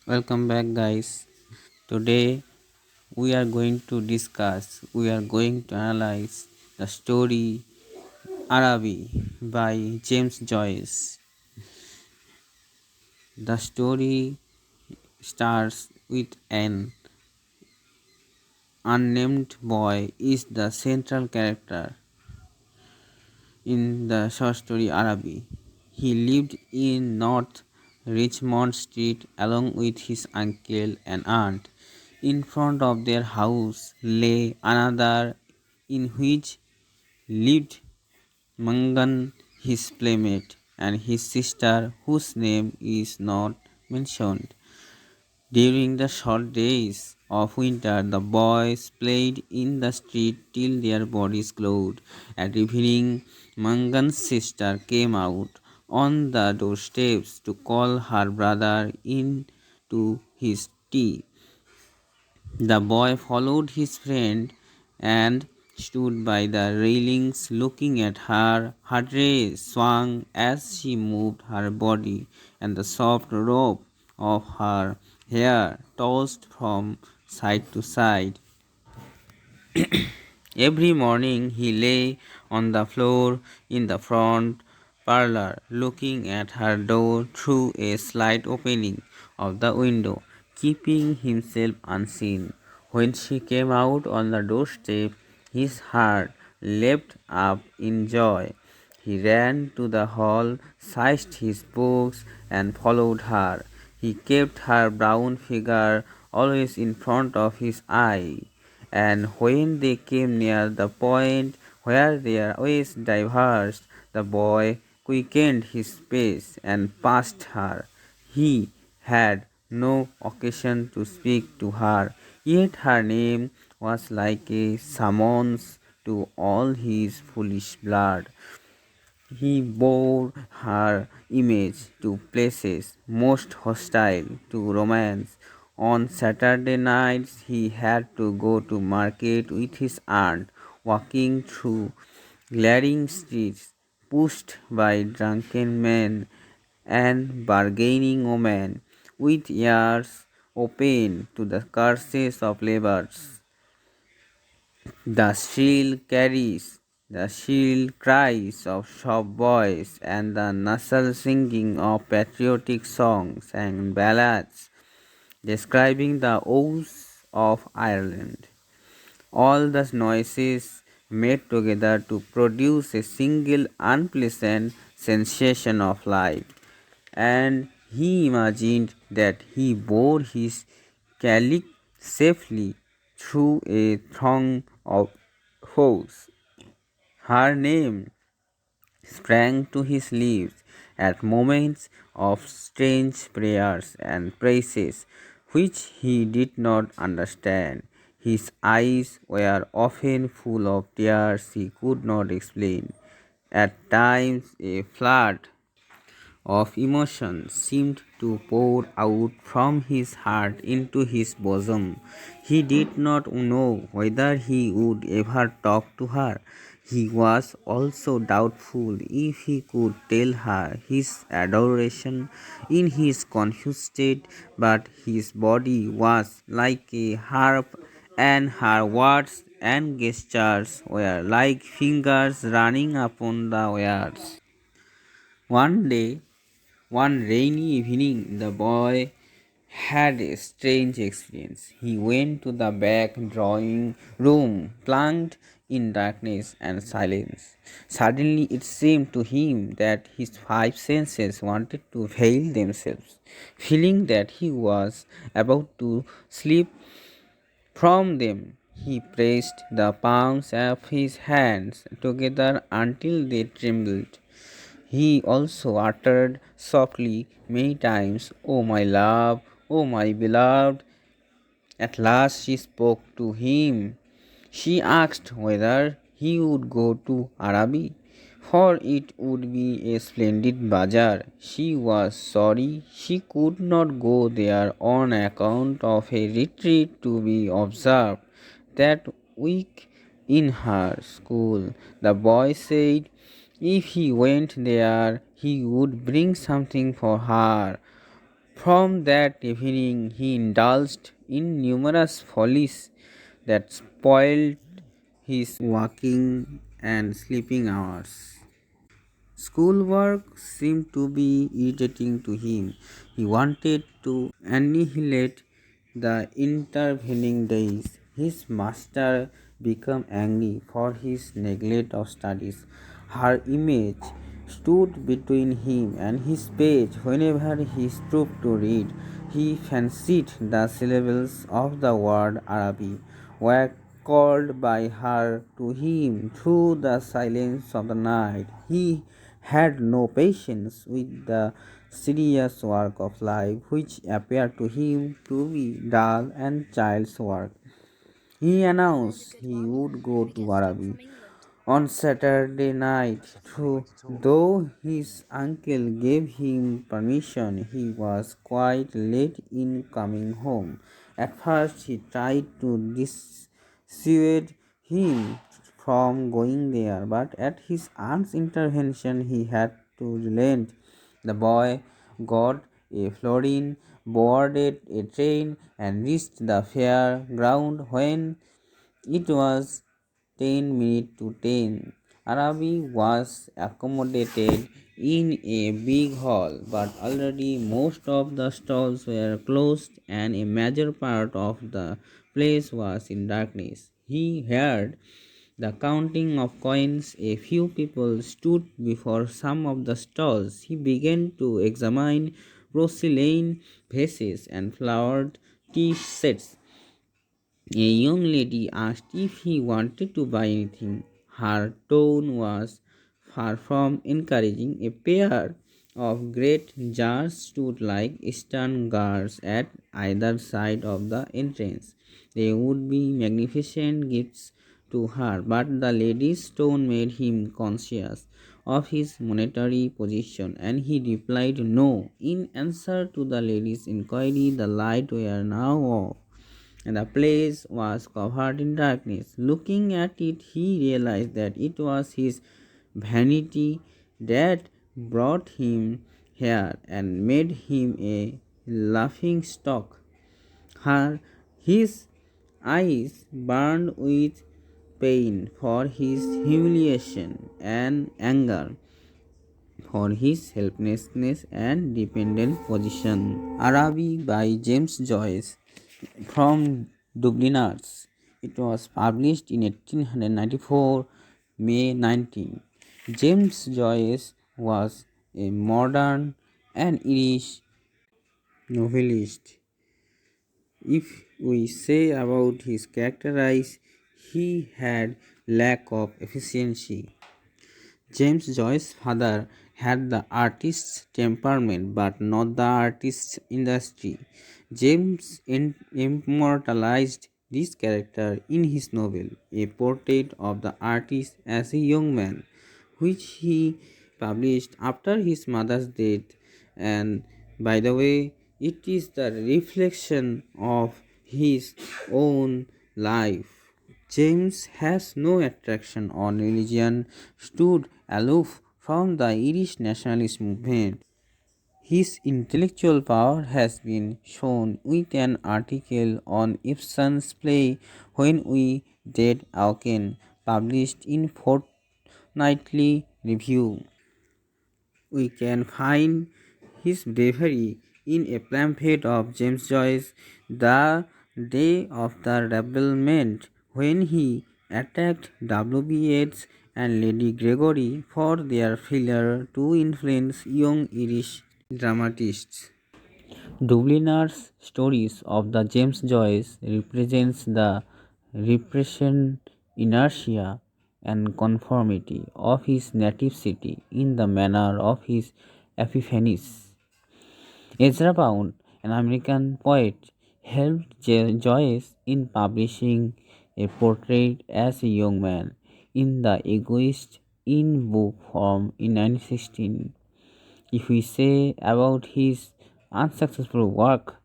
Welcome back, guys. Today we are going to analyze the story Araby by James Joyce. The story starts with an unnamed boy is the central character in the short story Araby. He lived in North Richmond Street along with his uncle and aunt. In front of their house lay another in which lived Mangan, his playmate, and his sister, whose name is not mentioned. During the short days of winter, the boys played in the street till their bodies glowed. At evening, Mangan's sister came out on the doorsteps to call her brother in to his tea. The boy followed his friend and stood by the railings looking at her. Her dress swung as she moved her body, and the soft rope of her hair tossed from side to side. Every morning he lay on the floor in the front parlor, looking at her door through a slight opening of the window, keeping himself unseen. When she came out on the doorstep, his heart leapt up in joy. He ran to the hall, seized his books, and followed her. He kept her brown figure always in front of his eye, and when they came near the point where their ways diverged, the boy quickened his pace and passed her. He had no occasion to speak to her, yet her name was like a summons to all his foolish blood. He bore her image to places most hostile to romance. On Saturday nights he had to go to market with his aunt, walking through glaring streets, pushed by drunken men and bargaining women, with ears open to the curses of labourers. The shrill cries of shop boys and the nasal singing of patriotic songs and ballads describing the woes of Ireland. All the noises made together to produce a single unpleasant sensation of life, and he imagined that he bore his calic safely through a throng of foes. Her name sprang to his lips at moments of strange prayers and praises which he did not understand. His eyes were often full of tears he could not explain. At times, a flood of emotion seemed to pour out from his heart into his bosom. He did not know whether he would ever talk to her. He was also doubtful if he could tell her his adoration in his confused state, but his body was like a harp, and her words and gestures were like fingers running upon the wires. One day, one rainy evening, the boy had a strange experience. He went to the back drawing room, plunged in darkness and silence. Suddenly, it seemed to him that his five senses wanted to veil themselves, feeling that he was about to slip from them. He pressed the palms of his hands together until they trembled. He also uttered softly many times, "O my love, O my beloved." At last she spoke to him. She asked whether he would go to Araby, for it would be a splendid bazaar. She was sorry she could not go there on account of a retreat to be observed that week in her school. The boy said if he went there, he would bring something for her. From that evening, he indulged in numerous follies that spoiled his waking and sleeping hours. Schoolwork seemed to be irritating to him. He wanted to annihilate the intervening days. His master became angry for his neglect of studies. Her image stood between him and his page whenever he stooped to read. He fancied the syllables of the word Araby were called by her to him through the silence of the night. He had no patience with the serious work of life, which appeared to him to be dull and child's work. He announced he would go to Araby on Saturday night, though his uncle gave him permission. He was quite late in coming home. At first, he tried to dissuade him from going there, but at his aunt's intervention, he had to relent. The boy got a florin, boarded a train, and reached the fair ground when it was 10 minutes to 10. Arabi was accommodated in a big hall, but already most of the stalls were closed and a major part of the place was in darkness. He heard the counting of coins. A few people stood before some of the stalls. He began to examine porcelain vases and flowered tea sets. A young lady asked if he wanted to buy anything. Her tone was far from encouraging. A pair of great jars stood like stone guards at either side of the entrance. They would be magnificent gifts to her, but the lady's tone made him conscious of his monetary position, and he replied no. In answer to the lady's inquiry, the light were now off and the place was covered in darkness. Looking at it, he realized that it was his vanity that brought him here and made him a laughing stock. His eyes burned with pain for his humiliation and anger for his helplessness and dependent position. Araby by James Joyce from Dubliners. It was published in 1894, May 19. James Joyce was a modern and Irish novelist. If we say about his characterize, he had lack of efficiency. James Joyce's father had the artist's temperament but not the artist's industry. James immortalized this character in his novel, A Portrait of the Artist as a Young Man, which he published after his mother's death. And by the way, it is the reflection of his own life. James has no attraction on religion, stood aloof from the Irish nationalist movement. His intellectual power has been shown with an article on Ibsen's play When We Dead Auken, published in Fortnightly Review. We can find his bravery in a pamphlet of James Joyce, The Day of the Rebellion, when he attacked W.B. Yeats and Lady Gregory for their failure to influence young Irish dramatists. Dubliners' stories of the James Joyce represents the repression, inertia, and conformity of his native city in the manner of his epiphanies. Ezra Pound, an American poet, helped Joyce in publishing a portrait as a young man in the Egoist in book form in 1916. If we say about his unsuccessful work,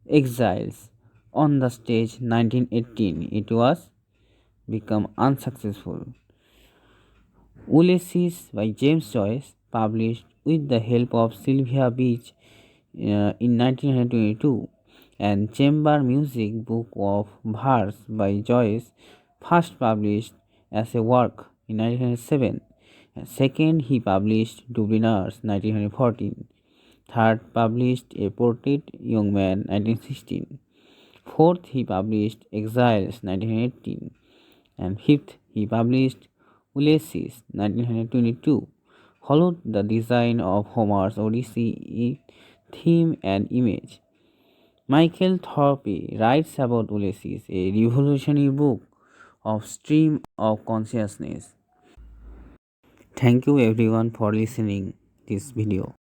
Exiles on the stage 1918, it was become unsuccessful. Ulysses by James Joyce, published with the help of Sylvia Beach in 1922, and Chamber Music Book of Verse by Joyce, first published as a work in 1907. And second, he published Dubliners 1914. Third, published A Portrait Young Man 1916. Fourth, he published Exiles 1918. And fifth, he published Ulysses 1922, followed the design of Homer's Odyssey in theme and image. Michael Thorpe writes about Ulysses, a revolutionary book of stream of consciousness. Thank you everyone for listening this video.